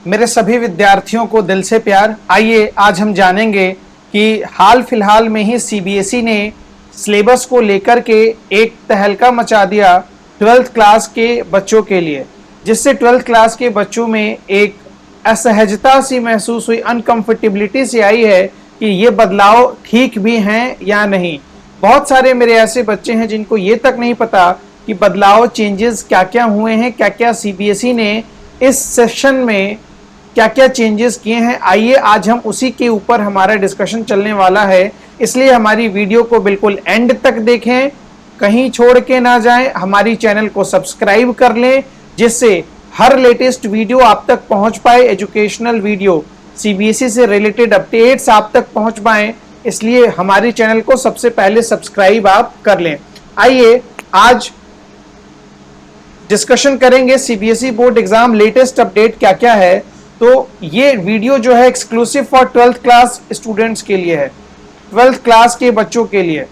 मेरे सभी विद्यार्थियों को दिल से प्यार। आइए आज हम जानेंगे कि हाल फिलहाल में ही सीबीएसई ने सिलेबस को लेकर के एक तहलका मचा दिया 12th क्लास के बच्चों के लिए, जिससे 12th क्लास के बच्चों में एक असहजता सी महसूस हुई, अनकंफर्टेबिलिटी सी आई है कि ये बदलाव ठीक भी हैं या नहीं। बहुत सारे मेरे ऐसे बच्चे हैं जिनको ये तक नहीं पता कि बदलाव, चेंजेस क्या क्या हुए हैं, क्या क्या सीबीएसई ने इस सेशन में क्या क्या चेंजेस किए हैं। आइए आज हम उसी के ऊपर हमारा डिस्कशन चलने वाला है, इसलिए हमारी वीडियो को बिल्कुल एंड तक देखें, कहीं छोड़ के ना जाएं। हमारी चैनल को सब्सक्राइब कर लें जिससे हर लेटेस्ट वीडियो आप तक पहुंच पाए, एजुकेशनल वीडियो, सीबीएसई से रिलेटेड अपडेट्स आप तक पहुंच पाए। इसलिए हमारी चैनल को सबसे पहले सब्सक्राइब आप कर लें। आइए आज डिस्कशन करेंगे CBSE board exam latest update क्या क्या है। तो ये वीडियो जो है exclusive for 12th class students के लिए है, 12th क्लास के बच्चों के लिए,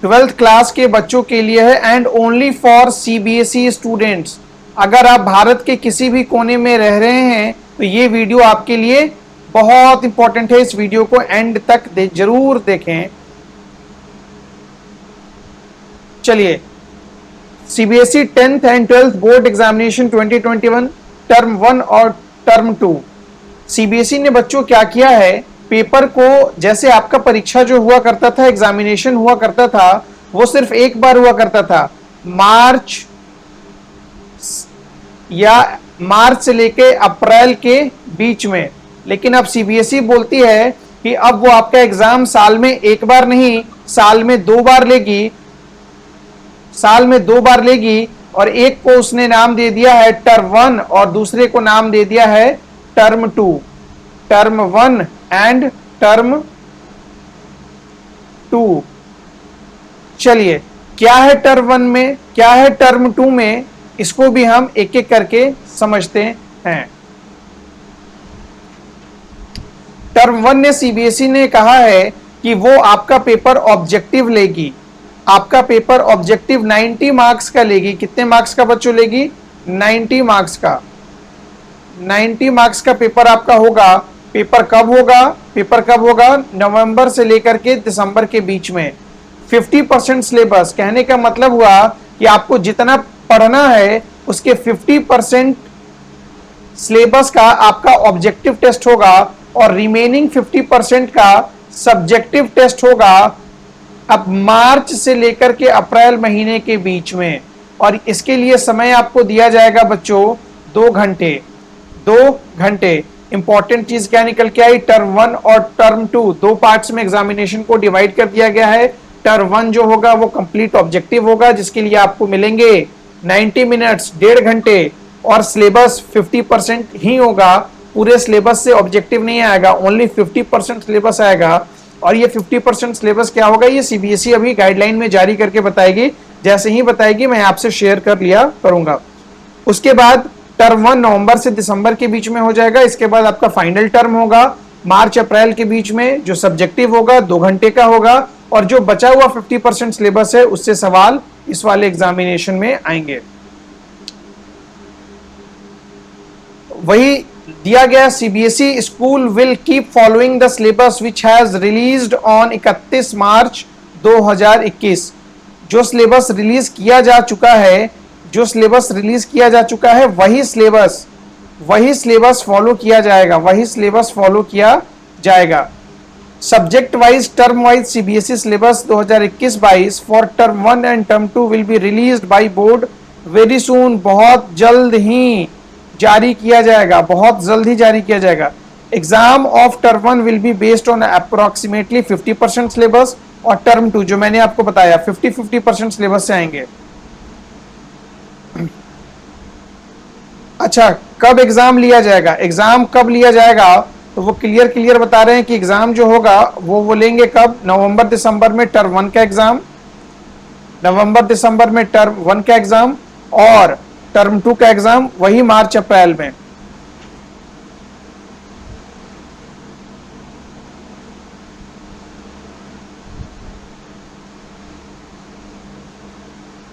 12th क्लास के बच्चों के लिए है and only for CBSE students. अगर आप भारत के किसी भी कोने में रह रहे हैं तो ये वीडियो आपके लिए बहुत इंपॉर्टेंट है। इस वीडियो को एंड तक जरूर देखें। चलिए, CBSE 10th and 12th board examination 2021 term 1 और टर्म 2। सीबीएसई ने बच्चों क्या किया है, पेपर को, जैसे आपका परीक्षा जो हुआ करता था, एग्जामिनेशन हुआ करता था, वो सिर्फ एक बार हुआ करता था, मार्च से लेके अप्रैल के बीच में। लेकिन अब सीबीएसई बोलती है कि अब वो आपका एग्जाम साल में एक बार नहीं, साल में दो बार लेगी, और एक को उसने नाम दे दिया है टर्म 1 और दूसरे को नाम दे दिया है टर्म 2। Term 1 and term 2। चलिए, क्या है टर्म 1 में, क्या है टर्म 2 में, इसको भी हम एक एक करके समझते हैं। टर्म 1 ने सीबीएसई ने कहा है कि वो आपका पेपर ऑब्जेक्टिव लेगी। आपका पेपर ऑब्जेक्टिव 90 मार्क्स का लेगी। कितने मार्क्स का बच्चों लेगी? 90 मार्क्स का। 90 मार्क्स का पेपर आपका होगा। पेपर कब होगा? नवंबर से लेकर के दिसंबर के बीच में। 50% सिलेबस, कहने का मतलब हुआ कि आपको जितना पढ़ना है उसके 50% सिलेबस का आपका ऑब्जेक्टिव टेस्ट होगा और रिमेनिंग 50% का सब्जेक्टिव टेस्ट होगा अब मार्च से लेकर के अप्रैल महीने के बीच में। और इसके लिए समय आपको दिया जाएगा बच्चों 2 घंटे। 2 घंटे। इंपॉर्टेंट चीज क्या निकल के आई? टर्म 1 और टर्म 2 दो पार्ट्स में एग्जामिनेशन को डिवाइड कर दिया गया है। टर्म 1 जो होगा वो कंप्लीट ऑब्जेक्टिव होगा, जिसके लिए आपको मिलेंगे 90 मिनट्स, 1.5 घंटे, और सिलेबस 50% ही होगा। पूरे सिलेबस से ऑब्जेक्टिव नहीं आएगा, ओनली 50% सिलेबस आएगा। और ये 50% सिलेबस क्या होगा, ये सीबीएसई अभी गाइडलाइन में जारी करके बताएगी। जैसे ही बताएगी मैं आपसे शेयर कर लिया करूंगा। उसके बाद टर्म 1 नवंबर से दिसंबर के बीच में हो जाएगा। इसके बाद आपका फाइनल टर्म होगा मार्च अप्रैल के बीच में, जो सब्जेक्टिव होगा 2 घंटे का होगा। और जो बचा हुआ 50% सिलेबस है उससे सवाल इस वाले एग्जामिनेशन में आएंगे। वही दिया गया, CBSE school will keep following the syllabus which has released on 31 मार्च 2021। जो सिलेबस रिलीज किया जा चुका है, वही सिलेबस फॉलो किया जाएगा। Subject wise, term wise CBSE syllabus 2021-22 for term 1 and term 2 will be released by board very soon. बहुत जल्द ही जारी किया जाएगा। Exam of term 1 will be based on approximately 50% syllabus, और टर्म 2 जो मैंने आपको बताया 50% सिलेबस से आएंगे। अच्छा, कब एग्जाम लिया जाएगा? तो वो क्लियर बता रहे हैं कि एग्जाम जो होगा वो लेंगे कब? नवंबर दिसंबर में टर्म 1 का एग्जाम, और टर्म 2 का एग्जाम वही मार्च अप्रैल में।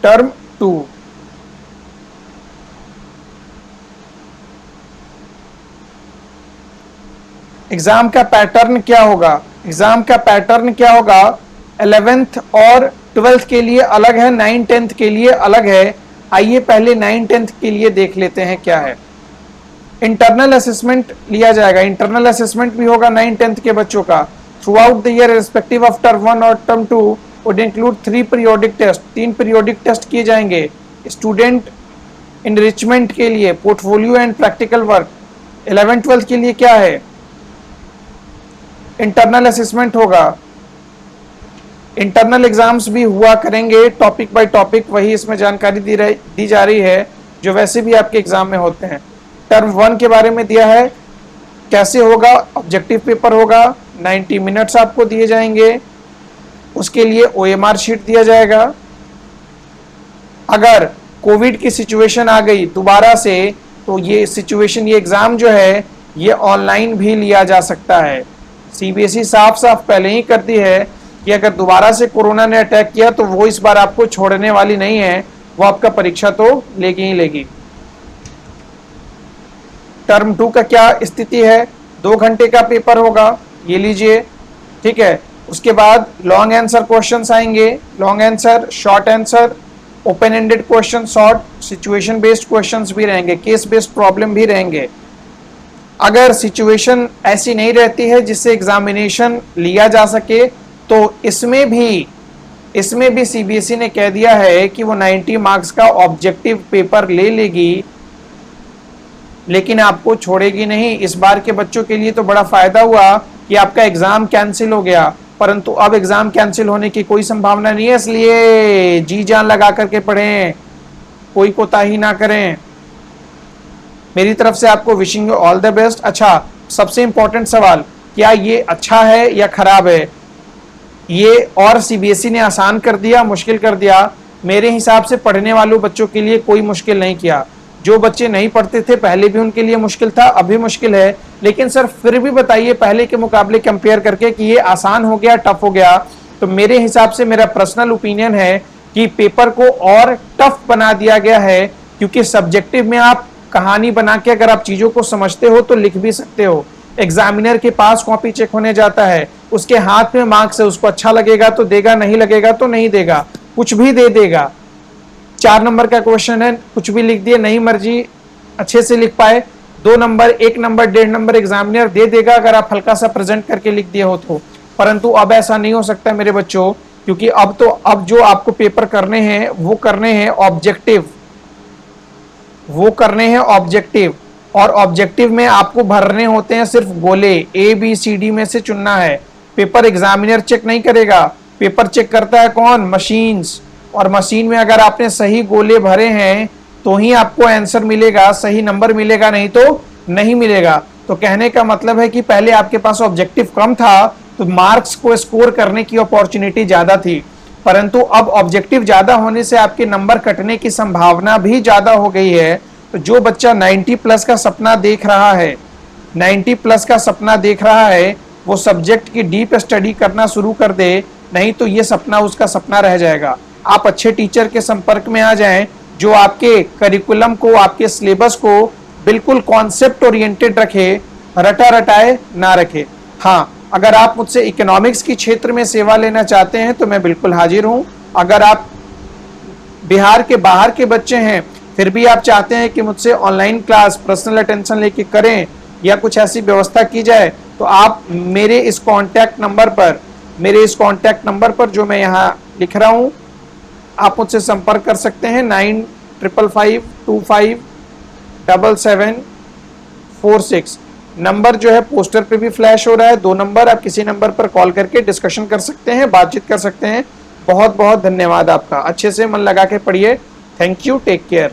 टर्म 2 एग्जाम का पैटर्न क्या होगा? एग्जाम का पैटर्न क्या होगा? 11th और 12th के लिए अलग है, 9 10th के लिए अलग है। आइए पहले 9 10th के लिए देख लेते हैं क्या है। इंटरनल असेसमेंट लिया जाएगा, इंटरनल असेसमेंट भी होगा 9 10th के बच्चों का। Throughout the year respective of term 1 और term 2 would include 3 periodic test, 3 periodic test किए जाएंगे। स्टूडेंट इनरिचमेंट के लिए पोर्टफोलियो एंड प्रैक्टिकल वर्क। 11 12 के लिए क्या है? इंटरनल असेसमेंट होगा। इंटरनल एग्जाम्स भी हुआ करेंगे, टॉपिक बाय टॉपिक, वही इसमें जानकारी दी जा रही है जो वैसे भी आपके एग्जाम में होते हैं। टर्म 1 के बारे में दिया है, कैसे होगा? ऑब्जेक्टिव पेपर होगा, 90 मिनट्स आपको दिए जाएंगे, उसके लिए OMR शीट दिया जाएगा। अगर कोविड की सिचुएशन आ गई दोबारा से तो ये सिचुएशन, ये एग्जाम जो है ये ऑनलाइन भी लिया जा सकता है। CBSE साफ साफ पहले ही कर दी है कि अगर दोबारा से कोरोना ने अटैक किया तो वो इस बार आपको छोड़ने वाली नहीं है, वो आपका परीक्षा तो लेगी ही लेगी। टर्म 2 का क्या स्थिति है? 2 घंटे का पेपर होगा, ये लीजिए, ठीक है। उसके बाद लॉन्ग आंसर क्वेश्चंस आएंगे, long answer, short answer, open ended question, short situation based questions भी रहेंगे, केस बेस्ड प्रॉब्लम भी रहेंगे। अगर सिचुएशन ऐसी नहीं रहती है जिससे एग्जामिनेशन लिया जा सके तो इसमें भी CBSE ने कह दिया है कि वो 90 मार्क्स का ऑब्जेक्टिव पेपर ले लेगी, लेकिन आपको छोड़ेगी नहीं। इस बार के बच्चों के लिए तो बड़ा फायदा हुआ कि आपका एग्जाम कैंसिल हो गया, परंतु अब एग्जाम कैंसिल होने की कोई संभावना नहीं है, इसलिए जी जान लगा करके पढ़ें, कोई कोताही ना करें। मेरी तरफ से आपको wishing you all the best. अच्छा, सबसे इंपॉर्टेंट सवाल, क्या ये अच्छा है या खराब है? ये और CBSE ने आसान कर दिया, मुश्किल कर दिया? मेरे हिसाब से पढ़ने वालों बच्चों के लिए कोई मुश्किल नहीं किया। जो बच्चे नहीं पढ़ते थे पहले भी उनके लिए मुश्किल था, अभी मुश्किल है, लेकिन सर फिर भी बताइए पहले के मुकाबले कंपेयर करके कि ये आसान हो गया, टफ हो गया? तो मेरे हिसाब से, मेरा पर्सनल ओपिनियन है कि पेपर को और टफ बना दिया गया है, क्योंकि सब्जेक्टिव में आप कहानी बना के अगर आप चीजों को समझते हो तो लिख भी सकते हो। एग्जामिनर के पास कॉपी चेक होने जाता है, उसके हाथ में मार्क्स है, उसको अच्छा लगेगा तो देगा, नहीं लगेगा तो नहीं देगा, कुछ भी दे देगा। 4 नंबर का क्वेश्चन है, कुछ भी लिख दिए, नहीं मर्जी अच्छे से लिख पाए, 2 नंबर, 1 नंबर, 1.5 नंबर एग्जामिनर दे देगा अगर आप हल्का सा प्रेजेंट करके लिख दिए हो तो। परंतु अब ऐसा नहीं हो सकता मेरे बच्चों, क्योंकि अब जो आपको पेपर करने हैं वो करने हैं ऑब्जेक्टिव, वो करने हैं ऑब्जेक्टिव, और ऑब्जेक्टिव में आपको भरने होते हैं सिर्फ गोले, ABCD में से चुनना है। पेपर एग्जामिनर चेक नहीं करेगा, पेपर चेक करता है कौन? मशीन्स। और मशीन में अगर आपने सही गोले भरे हैं तो ही आपको आंसर मिलेगा, सही नंबर मिलेगा, नहीं तो नहीं मिलेगा। तो कहने का मतलब है कि पहले आपके पास ऑब्जेक्टिव कम था तो मार्क्स को स्कोर करने की अपॉर्चुनिटी ज्यादा थी, परंतु अब ऑब्जेक्टिव ज्यादा होने से आपके नंबर कटने की संभावना भी ज्यादा हो गई है। तो जो बच्चा 90 प्लस का सपना देख रहा है, 90 प्लस का सपना देख रहा है, वो सब्जेक्ट की डीप स्टडी करना शुरू कर दे, नहीं तो ये सपना उसका सपना रह जाएगा। आप अच्छे टीचर के संपर्क में आ जाएं जो आपके करिकुलम को, आपके सिलेबस को बिल्कुल कॉन्सेप्ट ओरिएंटेड रखे, रटा रटाए ना रखे। हाँ, अगर आप मुझसे इकोनॉमिक्स की क्षेत्र में सेवा लेना चाहते हैं तो मैं बिल्कुल हाजिर हूं। अगर आप बिहार के बाहर के बच्चे हैं फिर भी आप चाहते हैं कि मुझसे ऑनलाइन क्लास पर्सनल अटेंशन लेके करें या कुछ ऐसी व्यवस्था की जाए, तो आप मेरे इस कांटेक्ट नंबर पर जो मैं यहाँ लिख रहा हूँ, आप मुझसे संपर्क कर सकते हैं। 9555257746 नंबर जो है पोस्टर पे भी फ्लैश हो रहा है। 2 नंबर, आप किसी नंबर पर कॉल करके डिस्कशन कर सकते हैं, बातचीत कर सकते हैं। बहुत बहुत धन्यवाद आपका, अच्छे से मन लगा के पढ़िए। Thank you, take care.